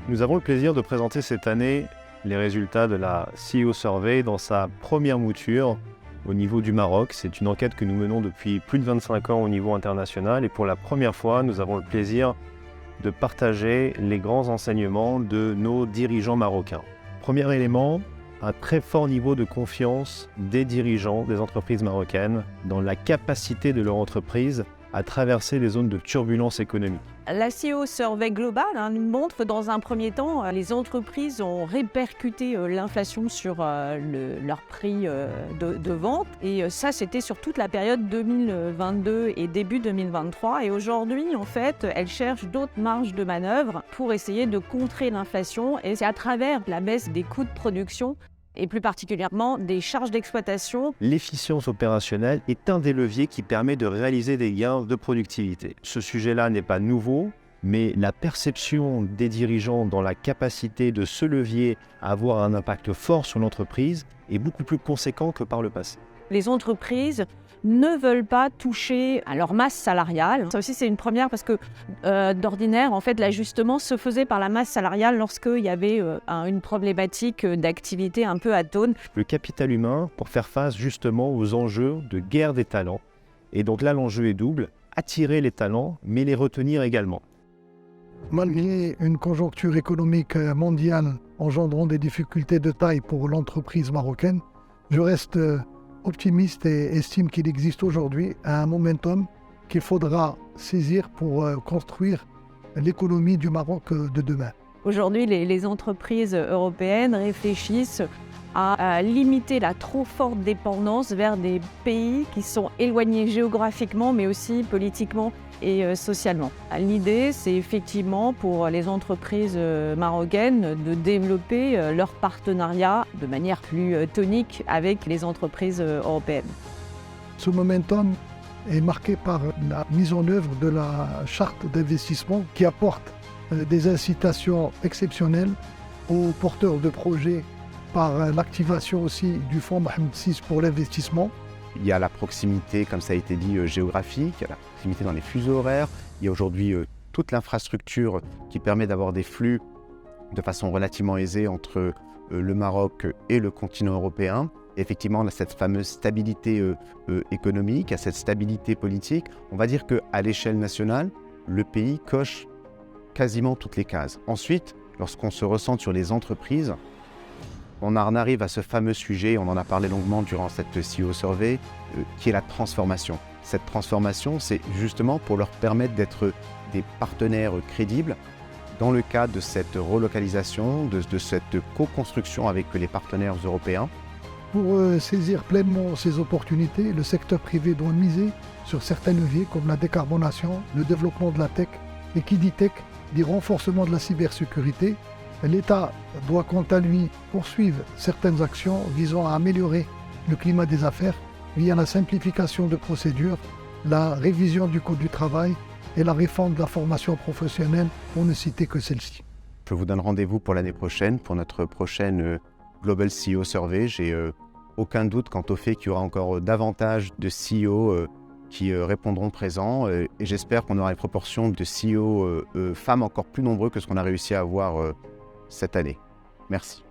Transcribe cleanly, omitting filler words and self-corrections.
Nous avons le plaisir de présenter cette année les résultats de la CEO Survey dans sa première mouture au niveau du Maroc. C'est une enquête que nous menons depuis plus de 25 ans au niveau international et pour la première fois, nous avons le plaisir de partager les grands enseignements de nos dirigeants marocains. Premier élément, un très fort niveau de confiance des dirigeants des entreprises marocaines dans la capacité de leur entreprise à traverser les zones de turbulence économique. La CEO Survey Global nous montre dans un premier temps les entreprises ont répercuté l'inflation sur leur prix de vente et ça c'était sur toute la période 2022 et début 2023 et aujourd'hui en fait elles cherchent d'autres marges de manœuvre pour essayer de contrer l'inflation et c'est à travers la baisse des coûts de production et plus particulièrement des charges d'exploitation. L'efficience opérationnelle est un des leviers qui permet de réaliser des gains de productivité. Ce sujet-là n'est pas nouveau, mais la perception des dirigeants dans la capacité de ce levier à avoir un impact fort sur l'entreprise est beaucoup plus conséquent que par le passé. Les entreprises ne veulent pas toucher à leur masse salariale. Ça aussi, c'est une première parce que d'ordinaire, en fait, l'ajustement se faisait par la masse salariale lorsqu'il y avait une problématique d'activité un peu atone. Le capital humain pour faire face justement aux enjeux de guerre des talents. Et donc là, l'enjeu est double, attirer les talents, mais les retenir également. Malgré une conjoncture économique mondiale engendrant des difficultés de taille pour l'entreprise marocaine, je reste optimiste et estime qu'il existe aujourd'hui un momentum qu'il faudra saisir pour construire l'économie du Maroc de demain. Aujourd'hui, les entreprises européennes réfléchissent à limiter la trop forte dépendance vers des pays qui sont éloignés géographiquement mais aussi politiquement et socialement. L'idée, c'est effectivement pour les entreprises marocaines de développer leur partenariat de manière plus tonique avec les entreprises européennes. Ce momentum est marqué par la mise en œuvre de la charte d'investissement qui apporte des incitations exceptionnelles aux porteurs de projets par l'activation aussi du fonds Mohamed VI pour l'investissement. Il y a la proximité, comme ça a été dit, géographique, il y a la proximité dans les fuseaux horaires. Il y a aujourd'hui toute l'infrastructure qui permet d'avoir des flux de façon relativement aisée entre le Maroc et le continent européen. Et effectivement, on a cette fameuse stabilité économique, cette stabilité politique. On va dire qu'à l'échelle nationale, le pays coche quasiment toutes les cases. Ensuite, lorsqu'on se ressent sur les entreprises, on en arrive à ce fameux sujet, on en a parlé longuement durant cette CEO Survey, qui est la transformation. Cette transformation, c'est justement pour leur permettre d'être des partenaires crédibles dans le cadre de cette relocalisation, de cette co-construction avec les partenaires européens. Pour saisir pleinement ces opportunités, le secteur privé doit miser sur certains leviers comme la décarbonation, le développement de la tech, et qui dit tech, dit renforcement de la cybersécurité. L'État doit quant à lui poursuivre certaines actions visant à améliorer le climat des affaires via la simplification de procédures, la révision du code du travail et la réforme de la formation professionnelle, pour ne citer que celle-ci. Je vous donne rendez-vous pour l'année prochaine, pour notre prochaine Global CEO Survey. J'ai aucun doute quant au fait qu'il y aura encore davantage de CEO qui répondront présents et j'espère qu'on aura une proportion de CEO femmes encore plus nombreux que ce qu'on a réussi à avoir cette année. Merci.